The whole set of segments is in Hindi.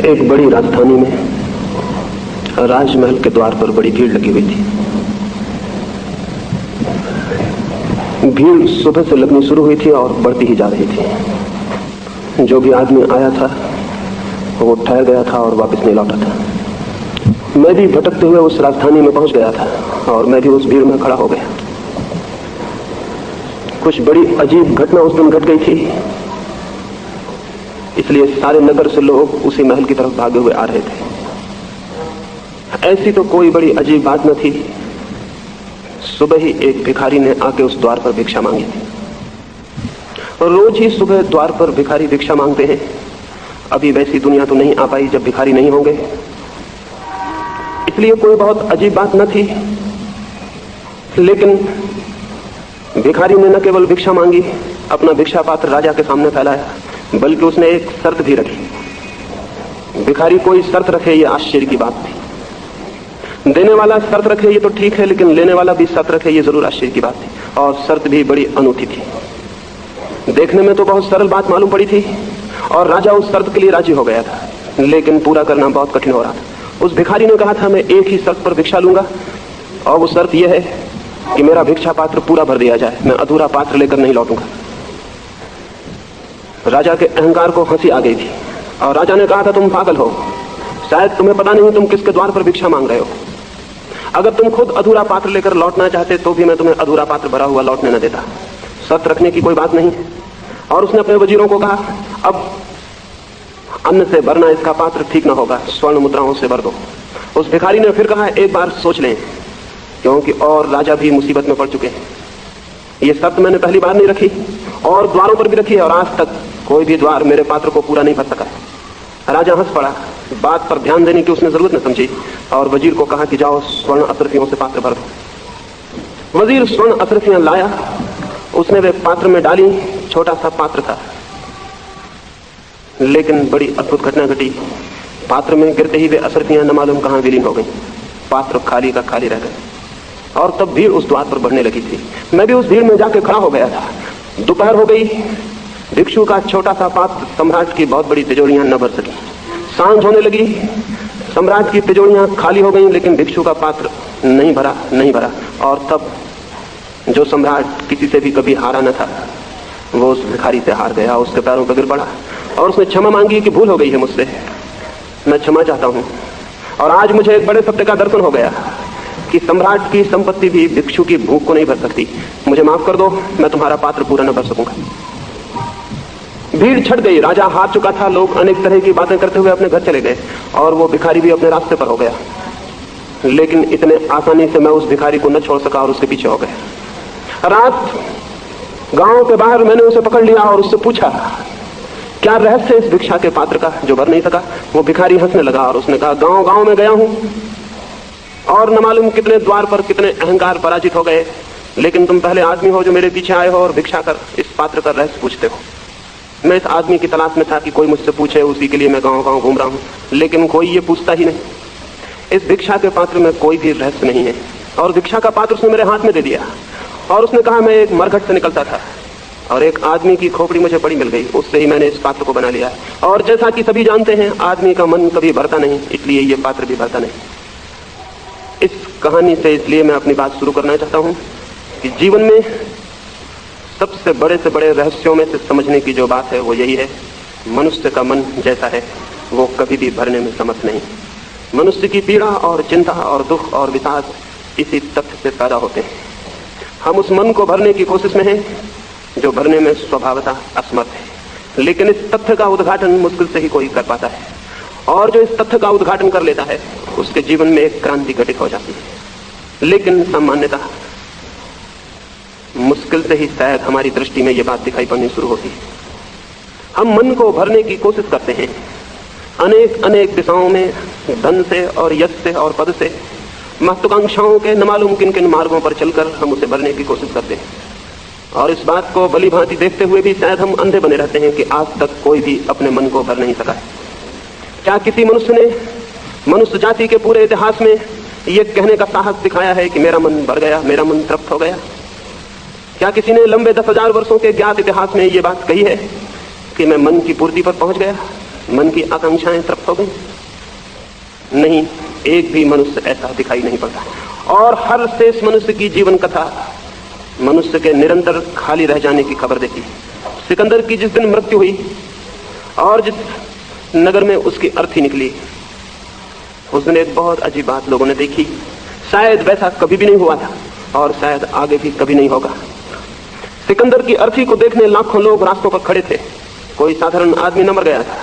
एक बड़ी राजधानी में राजमहल के द्वार पर बड़ी भीड़ लगी हुई थी। भीड़ सुबह से लगनी शुरू हुई थी और बढ़ती ही जा रही थी। जो भी आदमी आया था वो ठहर गया था और वापस नहीं लौटा था। मैं भी भटकते हुए उस राजधानी में पहुंच गया था और मैं भी उस भीड़ में खड़ा हो गया। कुछ बड़ी अजीब घटना उस दिन घट गई थी, इसलिए सारे नगर से लोग उसी महल की तरफ भागे हुए आ रहे थे। ऐसी तो कोई बड़ी अजीब बात न थी। सुबह ही एक भिखारी ने आके उस द्वार पर भिक्षा मांगी थी। रोज ही सुबह द्वार पर भिखारी भिक्षा मांगते हैं। अभी वैसी दुनिया तो नहीं आ पाई जब भिखारी नहीं होंगे, इसलिए कोई बहुत अजीब बात न थी। लेकिन भिखारी ने न केवल भिक्षा मांगी, अपना भिक्षा पात्र राजा के सामने फैलाया, बल्कि उसने एक शर्त भी रखी। भिखारी कोई शर्त रखे ये आश्चर्य की बात थी। देने वाला शर्त रखे ये तो ठीक है, लेकिन लेने वाला भी शर्त रखे ये जरूर आश्चर्य की बात थी। और शर्त भी बड़ी अनूठी थी। देखने में तो बहुत सरल बात मालूम पड़ी थी और राजा उस शर्त के लिए राजी हो गया था, लेकिन पूरा करना बहुत कठिन हो रहा था। उस भिखारी ने कहा था, मैं एक ही शर्त पर भिक्षा लूंगा, और वो शर्त यह है कि मेरा भिक्षा पात्र पूरा भर दिया जाए, मैं अधूरा पात्र लेकर नहीं लौटूंगा। राजा के अहंकार को हंसी आ गई थी और राजा ने कहा था, तुम पागल हो, शायद तुम्हें पता नहीं तुम किसके द्वार पर भिक्षा मांग रहे हो। अगर तुम खुद अधूरा पात्र लेकर लौटना चाहते तो भी मैं तुम्हें अधूरा पात्र भरा हुआ लौटने न देता। शर्त रखने की कोई बात नहीं है। और उसने अपने वजीरों को कहा, अब अन्न से भरना इसका पात्र ठीक ना होगा, स्वर्ण मुद्राओं से भर दो। उस भिखारी ने फिर कहा, एक बार सोच लें, क्योंकि और राजा भी मुसीबत में पड़ चुके हैं। ये शर्त मैंने पहली बार नहीं रखी और द्वारों पर भी रखी है, और आज तक कोई भी द्वार मेरे पात्र को पूरा नहीं भर सका। राजा हंस पड़ा। बात पर ध्यान देने की उसने जरूरत न समझी और वजीर को कहा कि जाओ स्वर्ण अशरफियों से पात्र भर दो। वजीर स्वर्ण अशरफियां लाया, उसने वे पात्र में डाली। छोटा सा पात्र था, लेकिन बड़ी अद्भुत घटना घटी। पात्र में गिरते ही वे अशरफियां न मालूम कहां विलीन हो गई। पात्र खाली का खाली रह गया और तब भीड़ उस द्वार पर बढ़ने लगी थी। मैं भी उस भीड़ में जाके खड़ा हो गया था। दोपहर हो गई। भिक्षु का छोटा सा पात्र सम्राट की बहुत बड़ी तिजोरियां न भर सकी। सांझ होने लगी, सम्राट की तिजोरियां खाली हो गई, लेकिन भिक्षु का पात्र नहीं भरा। और तब जो सम्राट किसी से भी कभी हारा न था, वो उस भिखारी से हार गया, उसके पैरों पर गिर पड़ा और उसने क्षमा मांगी कि भूल हो गई है मुझसे, मैं क्षमा चाहता हूं। और आज मुझे एक बड़े सत्य का दर्शन हो गया कि सम्राट की संपत्ति भी भिक्षु की भूख को नहीं भर सकती। मुझे माफ कर दो, मैं तुम्हारा पात्र पूरा न भर सकूंगा। भीड़ छट गई। राजा हार चुका था। लोग अनेक तरह की बातें करते हुए अपने घर चले गए और वो भिखारी भी अपने रास्ते पर हो गया। लेकिन इतने आसानी से मैं उस भिखारी को न छोड़ सका और उसके पीछे हो गया। रात गांव के बाहर मैंने उसे पकड़ लिया और उससे पूछा, क्या रहस्य इस भिक्षा के पात्र का जो भर नहीं सका। वो भिखारी हंसने लगा और उसने कहा, गांव गांव में गया हूं और न मालूम कितने द्वार पर कितने अहंकार पराजित हो गए, लेकिन तुम पहले आदमी हो जो मेरे पीछे आए हो और भिक्षा कर इस पात्र का रहस्य पूछते हो। मैं इस आदमी की तलाश में था कि कोई मुझसे पूछे, उसी के लिए मैं गांव गांव घूम रहा हूं, लेकिन कोई ये पूछता ही नहीं। इस भिक्षा के पात्र में कोई भी रहस्य नहीं है। और भिक्षा का पात्र उसने मेरे हाथ में दे दिया और उसने कहा, मैं एक मरघट से निकलता था और एक आदमी की खोपड़ी मुझे बड़ी मिल गई, उससे ही मैंने इस पात्र को बना लिया। और जैसा कि सभी जानते हैं, आदमी का मन कभी भरता नहीं, इसलिए ये पात्र भी भरता नहीं। इस कहानी से इसलिए मैं अपनी बात शुरू करना चाहता हूं कि जीवन में सबसे बड़े रहस्यों में से समझने की जो बात है वो यही है, मनुष्य का मन जैसा है वो कभी भी भरने में समर्थ नहीं। मनुष्य की पीड़ा और चिंता और दुख और विषाद इसी तथ्य से पैदा होते हैं। हम उस मन को भरने की कोशिश में हैं जो भरने में स्वभावतः असमर्थ है। लेकिन इस तथ्य का उद्घाटन मुश्किल से ही कोई कर पाता है, और जो इस तथ्य का उद्घाटन कर लेता है उसके जीवन में एक क्रांति घटित हो जाती है। लेकिन सामान्यतः मुश्किल से ही शायद हमारी दृष्टि में यह बात दिखाई पड़नी शुरू होती है। हम मन को भरने की कोशिश करते हैं अनेक दिशाओं में, धन से और यश से और पद से, महत्वाकांक्षाओं के न मालूम किन किन मार्गों पर चलकर हम उसे भरने की कोशिश करते हैं। और इस बात को भली भांति देखते हुए भी शायद हम अंधे बने रहते हैं कि आज तक कोई भी अपने मन को भर नहीं सका है। क्या किसी मनुष्य ने मनुष्य जाति के पूरे इतिहास में यह कहने का साहस दिखाया है कि मेरा मन भर गया, मेरा मन तृप्त हो गया? क्या किसी ने लंबे 10,000 वर्षों के ज्ञात इतिहास में यह बात कही है कि मैं मन की पूर्ति पर पहुंच गया? मन की आकांक्षाएं तृप्त हो गई? नहीं, एक भी मनुष्य ऐसा दिखाई नहीं पड़ता। और हर शेष मनुष्य की जीवन कथा मनुष्य के निरंतर खाली रह जाने की खबर देती है। सिकंदर की जिस दिन मृत्यु हुई और जिस नगर में उसकी अर्थी निकली, उस दिन एक बहुत अजीब बात लोगों ने देखी। शायद वैसा कभी भी नहीं हुआ था और शायद आगे भी कभी नहीं होगा। सिकंदर की अर्थी को देखने लाखों लोग रास्तों पर खड़े थे। कोई साधारण आदमी न मर गया था,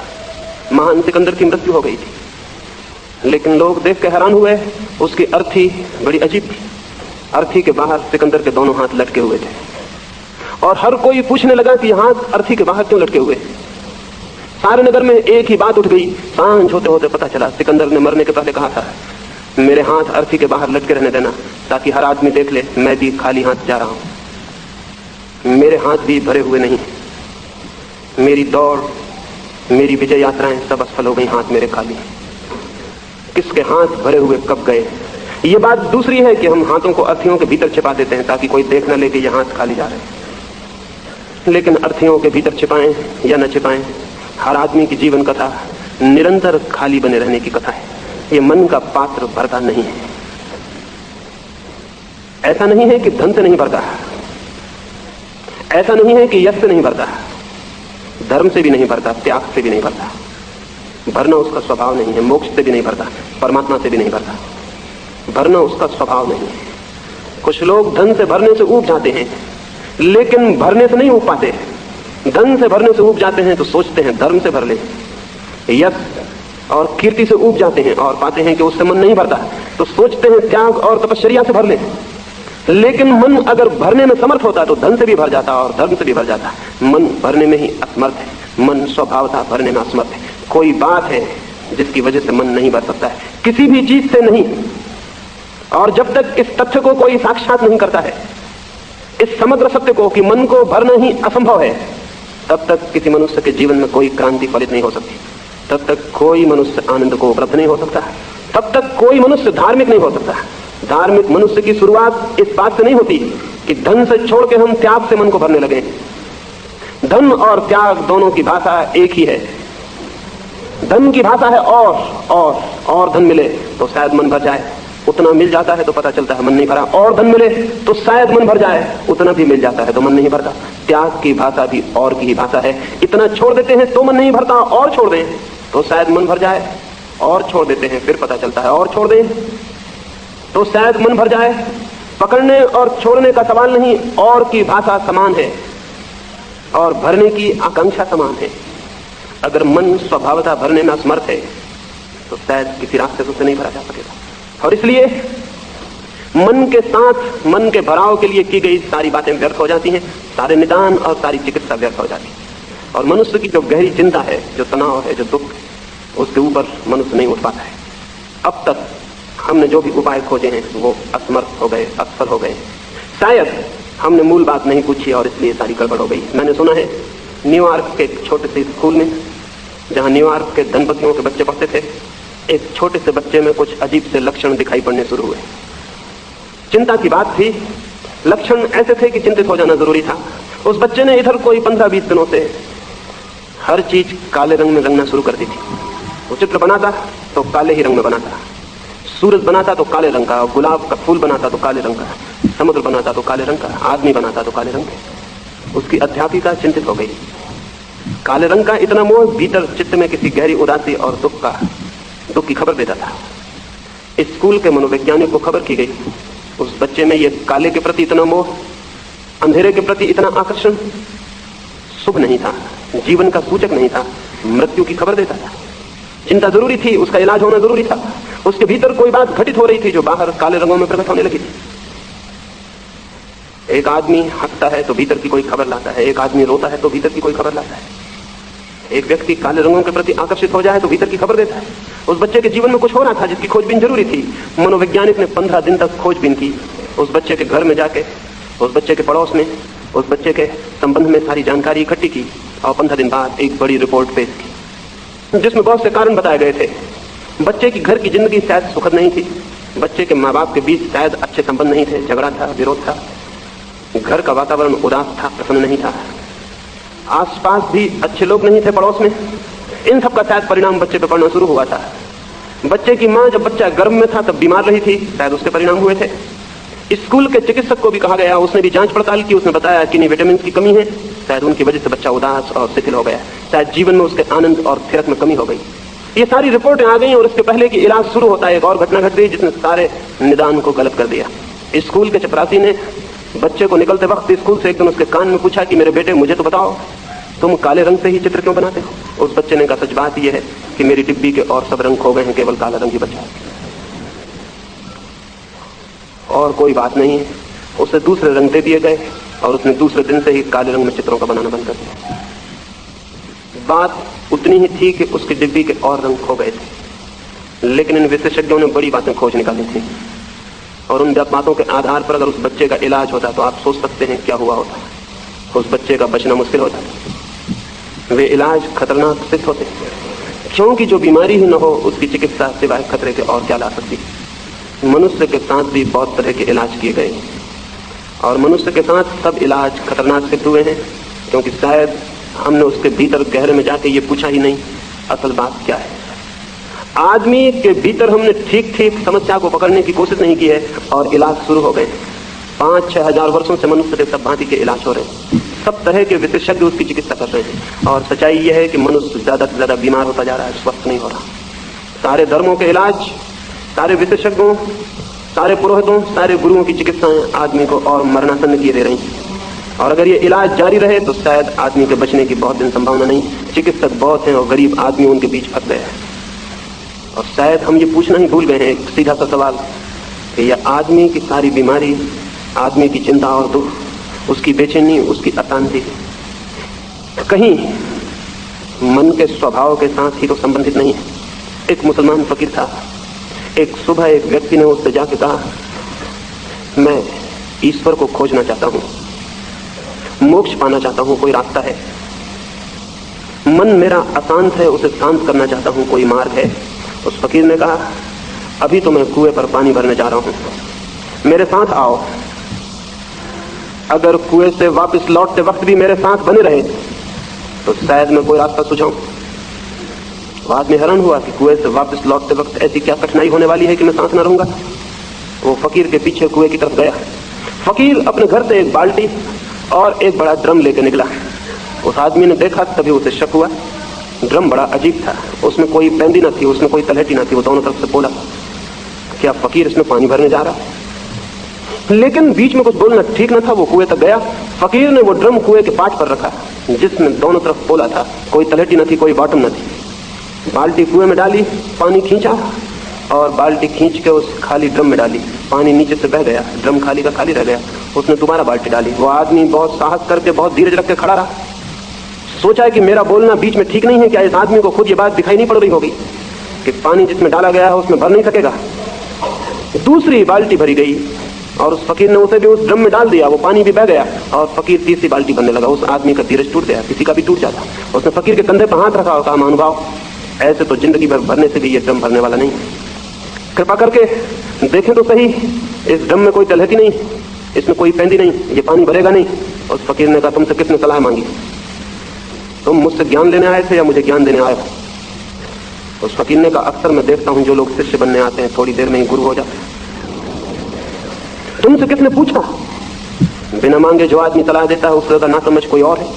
महान सिकंदर की मृत्यु हो गई थी। लेकिन लोग देख के हैरान हुए, उसकी अर्थी बड़ी अजीब थी। अर्थी के बाहर सिकंदर के दोनों हाथ लटके हुए थे और हर कोई पूछने लगा कि हाथ अर्थी के बाहर क्यों लटके हुए। सारे नगर में एक ही बात उठ गई। सांझ होते होते पता चला सिकंदर ने मरने के पहले कहा था, मेरे हाथ अर्थी के बाहर लटके रहने देना ताकि हर आदमी देख ले मैं भी खाली हाथ जा रहा हूं। मेरे हाथ भी भरे हुए नहीं, मेरी दौड़, मेरी विजय यात्राएं सब असफल हो गई, हाथ मेरे खाली। किसके हाथ भरे हुए कब गए? ये बात दूसरी है कि हम हाथों को अर्थियों के भीतर छिपा देते हैं ताकि कोई देख न ले कि ये हाथ खाली जा रहे हैं। लेकिन अर्थियों के भीतर छिपाएं या न छिपाएं, हर आदमी की जीवन कथा निरंतर खाली बने रहने की कथा है। ये मन का पात्र भरता नहीं है। ऐसा नहीं है कि धन से नहीं भरता, ऐसा नहीं है कि यश से नहीं भरता, धर्म से भी नहीं भरता, त्याग से भी नहीं भरता। भरना उसका स्वभाव नहीं है। मोक्ष से भी नहीं भरता, परमात्मा से भी नहीं भरता। भरना उसका स्वभाव नहीं है। कुछ लोग धन से भरने से ऊब जाते हैं, लेकिन भरने से नहीं ऊब पाते। धन से भरने से ऊब जाते हैं तो सोचते हैं धर्म से भर ले। यश और कीर्ति से ऊब जाते हैं और पाते हैं कि उससे मन नहीं भरता, तो सोचते हैं त्याग और तपश्चर्या से भर ले। लेकिन मन अगर भरने में समर्थ होता तो धन से भी भर जाता और धर्म से भी भर जाता। मन भरने में ही असमर्थ है। मन स्वभावतः भरने में असमर्थ है। कोई बात है जिसकी वजह से मन नहीं भर सकता है, किसी भी चीज से नहीं। और जब तक इस तथ्य को कोई साक्षात नहीं करता है, इस समग्र सत्य को कि मन को भरना ही असंभव है, तब तक किसी मनुष्य के जीवन में कोई क्रांति फलित नहीं हो सकती। तब तक कोई मनुष्य आनंद को उपलब्ध नहीं हो सकता। तब तक कोई मनुष्य धार्मिक नहीं हो सकता। धार्मिक मनुष्य की शुरुआत इस बात से नहीं होती कि धन से छोड़ के हम त्याग से मन को भरने लगे। धन और त्याग दोनों की भाषा एक ही है। धन की भाषा है और धन मिले तो शायद मन भर जाए, उतना मिल जाता है तो पता चलता है मन नहीं भरा। और धन मिले तो शायद मन भर जाए, उतना भी मिल जाता है तो मन नहीं भरता। त्याग की भाषा भी और की ही भाषा है। इतना छोड़ देते हैं तो मन नहीं भरता, और छोड़ दें तो शायद मन भर जाए, और छोड़ देते हैं फिर पता चलता है, और छोड़ दें तो शायद मन भर जाए। पकड़ने और छोड़ने का सवाल नहीं, और की भाषा समान है और भरने की आकांक्षा समान है। अगर मन स्वभावतः भरने में असमर्थ है तो शायद किसी रास्ते से उसे नहीं भरा जा सकेगा। और इसलिए मन के साथ मन के भराव के लिए की गई सारी बातें व्यर्थ हो जाती हैं, सारे निदान और सारी चिकित्सा व्यर्थ हो जाती है। और मनुष्य की जो गहरी चिंता है, जो तनाव है, जो दुख, उसके ऊपर मनुष्य नहीं उठ पाता है। अब तक हमने जो भी उपाय खोजे हैं वो असमर्थ हो गए, असफल हो गए। शायद हमने मूल बात नहीं पूछी और इसलिए सारी गड़बड़ हो गई। मैंने सुना है न्यूयॉर्क के एक छोटे से स्कूल में, जहां न्यूयॉर्क के धनपतियों के बच्चे पढ़ते थे, एक छोटे से बच्चे में कुछ अजीब से लक्षण दिखाई पड़ने शुरू हुए। चिंता की बात थी, लक्षण ऐसे थे कि चिंतित हो जाना जरूरी था। उस बच्चे ने इधर कोई 15-20 दिनों से हर चीज काले रंग में रंगना शुरू कर दी थी। वो चित्र बनाता तो काले ही रंग में बनाता, सूरज बनाता तो काले रंग का, गुलाब का फूल बनाता तो काले रंग का, समुद्र बनाता तो काले रंग का, आदमी बनाता तो काले रंग का। उसकी अध्यापिका चिंतित हो गई। काले रंग का इतना मोह भीतर चित्त में किसी गहरी उदासी और दुख की खबर देता था। स्कूल के मनोवैज्ञानिक को खबर की गई, उस बच्चे में ये काले के प्रति इतना मोह, अंधेरे के प्रति इतना आकर्षण शुभ नहीं था, जीवन का सूचक नहीं था, मृत्यु की खबर देता था। चिंता जरूरी थी, उसका इलाज होना जरूरी था। उसके भीतर कोई बात घटित हो रही थी जो बाहर काले रंगों में प्रकट होने लगी थी। एक आदमी हंसता है तो भीतर की कोई खबर लाता है, एक आदमी रोता है तो भीतर की कोई खबर लाता है, एक व्यक्ति काले रंगों के प्रति आकर्षित हो जाए तो भीतर की खबर देता है। उस बच्चे के जीवन में कुछ हो रहा था जिसकी खोजबीन जरूरी थी। मनोवैज्ञानिक ने 15 दिन तक खोजबीन की। उस बच्चे के घर में जाके, उस बच्चे के पड़ोस में, उस बच्चे के संबंध में सारी जानकारी इकट्ठी की और 15 दिन बाद एक बड़ी रिपोर्ट पेश की, जिसमें बहुत से कारण बताए गए थे। बच्चे की घर की जिंदगी शायद सुखद नहीं थी, बच्चे के माँ बाप के बीच शायद अच्छे संबंध नहीं थे, झगड़ा था, विरोध था, घर का वातावरण उदास था, प्रसन्न नहीं था, आसपास भी अच्छे लोग नहीं थे पड़ोस में। इन सब का शायद परिणाम बच्चे पे पड़ना शुरू हुआ था। बच्चे की माँ जब बच्चा गर्भ में था तब बीमार रही थी, शायद उसके परिणाम हुए थे। स्कूल के चिकित्सक को भी कहा गया, उसने भी जांच पड़ताल की, उसने बताया कि नहीं विटामिन की कमी है, शायद उनकी वजह से बच्चा उदास और शिथिल हो गया, शायद जीवन में उसके आनंद और थिरक में कमी हो गई। ये सारी रिपोर्टें आ गई और इसके पहले कि इलाज शुरू होता है एक और घटना घट गई जिसने सारे निदान को गलत कर दिया। स्कूल के चपरासी ने बच्चे को निकलते वक्त स्कूल से एक दिन उसके कान में पूछा कि मेरे बेटे मुझे तो बताओ, तुम काले रंग से ही चित्र क्यों बनाते हो? उस बच्चे ने कहा सच बात यह है कि मेरी डिब्बी के और सब रंग खो गए हैं, केवल काला रंग ही बचा है। और कोई बात नहीं है, उसे दूसरे रंग दे दिए गए और उसने दूसरे दिन से ही काले रंग में चित्रों का बनाना बंद कर दिया। बात उतनी ही थी कि उसकी डिब्बी के और रंग खो गए थे, लेकिन इन विशेषज्ञों ने बड़ी बातें खोज निकाली थी और उन बातों के आधार पर अगर उस बच्चे का इलाज होता तो आप सोच सकते हैं क्या हुआ होता। उस बच्चे का बचना मुश्किल होता, वे इलाज खतरनाक सिद्ध होते, क्योंकि जो बीमारी ही न हो उसकी चिकित्सा सिवाय खतरे के और क्या ला सकती। मनुष्य के साथ भी बहुत तरह के इलाज किए गए और मनुष्य के साथ सब इलाज खतरनाक सिद्ध हुए हैं, क्योंकि शायद हमने उसके भीतर गहरे में जाके ये पूछा ही नहीं असल बात क्या है। आदमी के भीतर हमने ठीक ठीक समस्या को पकड़ने की कोशिश नहीं की है और इलाज शुरू हो गए। 5-6 हजार वर्षों से मनुष्य के सब भांति के इलाज हो रहे हैं, सब तरह के विशेषज्ञ उसकी चिकित्सा कर रहे हैं और सच्चाई यह है कि मनुष्य ज्यादा से ज्यादा बीमार होता जा रहा है, स्वस्थ नहीं हो रहा। सारे धर्मों के इलाज, सारे विशेषज्ञों, सारे पुरोहितों, सारे गुरुओं की चिकित्साएं आदमी को और मरणासन्न किए दे रही हैं और अगर ये इलाज जारी रहे तो शायद आदमी के बचने की बहुत दिन संभावना नहीं। चिकित्सक बहुत हैं और गरीब आदमी उनके बीच फंस गए हैं और शायद हम ये पूछना ही भूल गए हैं एक सीधा सा सवाल कि यह आदमी की सारी बीमारी, आदमी की चिंता और दुख, उसकी बेचैनी, उसकी अशांति कहीं मन के स्वभाव के साथ ही तो संबंधित नहीं है। एक मुसलमान फकीर था, एक सुबह एक व्यक्ति ने उससे जाके कहा, मैं ईश्वर को खोजना चाहता हूं, मोक्ष पाना चाहता हूं, कोई रास्ता है? मन मेरा अशांत है, उसे शांत करना चाहता हूं, कोई मार्ग है? उस फकीर ने कहा, अभी तो मैं कुएं पर पानी भरने जा रहा हूं, मेरे साथ आओ। अगर कुएं से वापस लौटते वक्त भी मेरे साथ बने रहे तो शायद मैं कोई रास्ता सुझाऊं। बाद में हैरान हुआ कि कुएं से वापस लौटते वक्त ऐसी क्या कठिनाई होने वाली है कि मैं साथ न रहूंगा। वो फकीर के पीछे कुएं की तरफ गया। फकीर अपने घर से एक बाल्टी और एक बड़ा ड्रम लेकर निकला। उस आदमी ने देखा तभी उसे शक हुआ। ड्रम बड़ा अजीब था, उसमें कोई पेंदी न थी, उसमें कोई तलहटी न थी, वो दोनों तरफ से बोला, क्या फकीर इसमें पानी भरने जा रहा? लेकिन बीच में कुछ बोलना ठीक न था। वो कुएं तक गया, फकीर ने वो ड्रम कुएं के पाट पर रखा जिसमें दोनों तरफ बोला था, कोई तलहटी न थी, कोई बॉटम न थी। बाल्टी कुएं में डाली, पानी खींचा और बाल्टी खींच के उस खाली ड्रम में डाली, पानी नीचे से बह गया, ड्रम खाली का खाली रह गया। उसने दोबारा बाल्टी डाली। वो आदमी बहुत साहस करके बहुत धीरज रख के खड़ा रहा। सोचा कि मेरा बोलना बीच में ठीक नहीं है, क्या इस आदमी को खुद ये बात दिखाई नहीं पड़ रही होगी कि पानी जिसमें डाला गया है उसमें भर नहीं सकेगा। दूसरी बाल्टी भरी गई और उस फकीर ने उसे भी उस ड्रम में डाल दिया, वो पानी भी बह गया और फकीर तीसरी बाल्टी भरने लगा। उस आदमी का धीरज टूट गया, किसी का भी टूट जाता। उसने फकीर के कंधे पर हाथ रखा और कहा, महानुभाव, ऐसे तो जिंदगी भर भरने से भी ये ड्रम भरने वाला नहीं, कृपा करके देखें तो सही, इस ड्रम में कोई तलहटी नहीं, इसमें कोई पेंदी नहीं, ये पानी भरेगा नहीं। उस फकीर ने कहा, तुमसे किसने सलाह मांगी? तुम मुझसे ज्ञान लेने आए थे या मुझे ज्ञान देने आए हो? उस फकीर ने कहा, अक्सर मैं देखता हूं जो लोग शिष्य बनने आते हैं थोड़ी देर में ही गुरु हो जाते हैं। तुमसे किसने पूछा? बिना मांगे जो आदमी सलाह देता है उससे ज्यादा नासमझ कोई और है।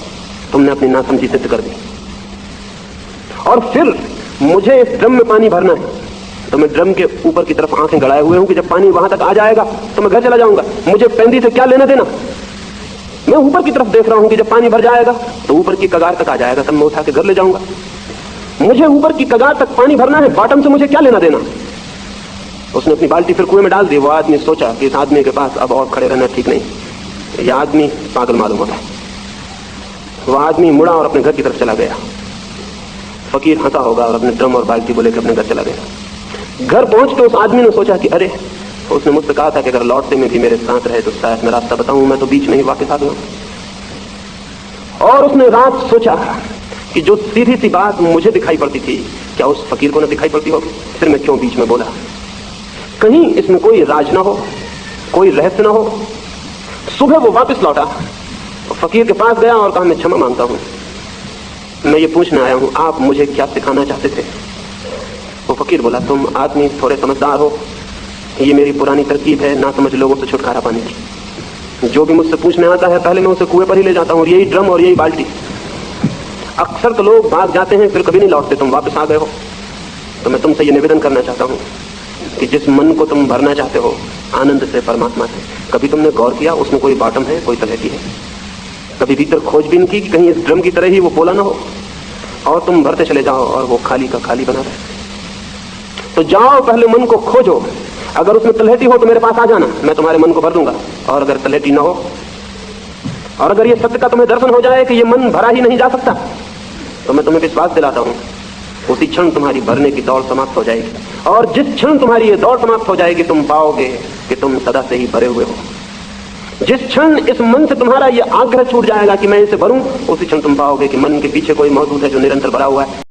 तुमने अपनी नासमझी सिद्ध कर दी। और फिर मुझे इस ड्रम में पानी भरना है तो मैं ड्रम के ऊपर की तरफ आंखें गड़ाए हुए हूं कि जब पानी वहां तक आ जाएगा तो मैं घर चला जाऊंगा। मुझे पेंदी से क्या लेना देना? मैं ऊपर की तरफ देख रहा हूं कि जब पानी भर जाएगा तो ऊपर की कगार तक आ जाएगा, तब मैं उठा के घर ले जाऊंगा। मुझे ऊपर की कगार तक पानी भरना है, बॉटम से मुझे क्या लेना देना? उसने अपनी बाल्टी फिर कुएं में डाल दी। वो आदमी सोचा कि इस आदमी के पास अब और खड़े रहना ठीक नहीं, यह आदमी पागल मालूम होता है। वो आदमी मुड़ा और अपने घर की तरफ चला गया। फकीर हंसा होगा और अपने ड्रम और बाल्टी को लेकर अपने घर चला गया। घर पहुंच के उस आदमी ने सोचा कि अरे, उसने मुझसे कहा था कि अगर लौटते में भी मेरे साथ रहे तो शायद मैं रास्ता बताऊं, मैं तो बीच में ही वापस आ गया। और उसने रात सोचा कि जो सीधी सी बात मुझे दिखाई पड़ती थी क्या उस फकीर को न दिखाई पड़ती होगी, फिर मैं क्यों बीच में बोला? कहीं इसमें कोई राज ना हो, कोई रहस्य ना हो। सुबह वो वापस लौटा, फकीर के पास गया और कहा, मैं क्षमा मांगता हूं, मैं ये पूछने आया हूं, आप मुझे क्या सिखाना चाहते थे? वो फकीर बोला, तुम आदमी थोड़े समझदार हो, ये मेरी पुरानी तरकीब है ना समझ लोगों से छुटकारा पाने की। जो भी मुझसे पूछने आता है पहले मैं उसे कुएं पर ही ले जाता हूं, यही ड्रम और यही बाल्टी। अक्सर तो लोग भाग जाते हैं फिर कभी नहीं लौटते, तुम वापस आ गए हो। तो मैं तुमसे ये निवेदन करना चाहता हूं कि जिस मन को तुम भरना चाहते हो आनंद से, परमात्मा से, कभी तुमने गौर किया उसमें कोई बॉटम है, कोई तलहटी है? कभी भीतर खोजबीन की कहीं इस ड्रम की तरह ही वो पोला ना हो और तुम भरते चले जाओ और वो खाली का खाली बना रहे? तो जाओ, पहले मन को खोजो। अगर उसमें तलहटी हो तो मेरे पास आ जाना, मैं तुम्हारे मन को भर दूंगा। और अगर तलहटी ना हो और अगर ये सत्य का तुम्हें दर्शन हो जाए कि ये मन भरा ही नहीं जा सकता, तो मैं तुम्हें विश्वास दिलाता हूं उसी क्षण तुम्हारी भरने की दौड़ समाप्त हो जाएगी। और जिस क्षण तुम्हारी ये दौड़ समाप्त हो जाएगी तुम पाओगे कि तुम सदा से ही भरे हुए हो। जिस क्षण इस मन से तुम्हारा ये आग्रह छूट जाएगा कि मैं इसे भरूं, उसी क्षण तुम पाओगे कि मन के पीछे कोई मौजूद है जो निरंतर भरा हुआ है।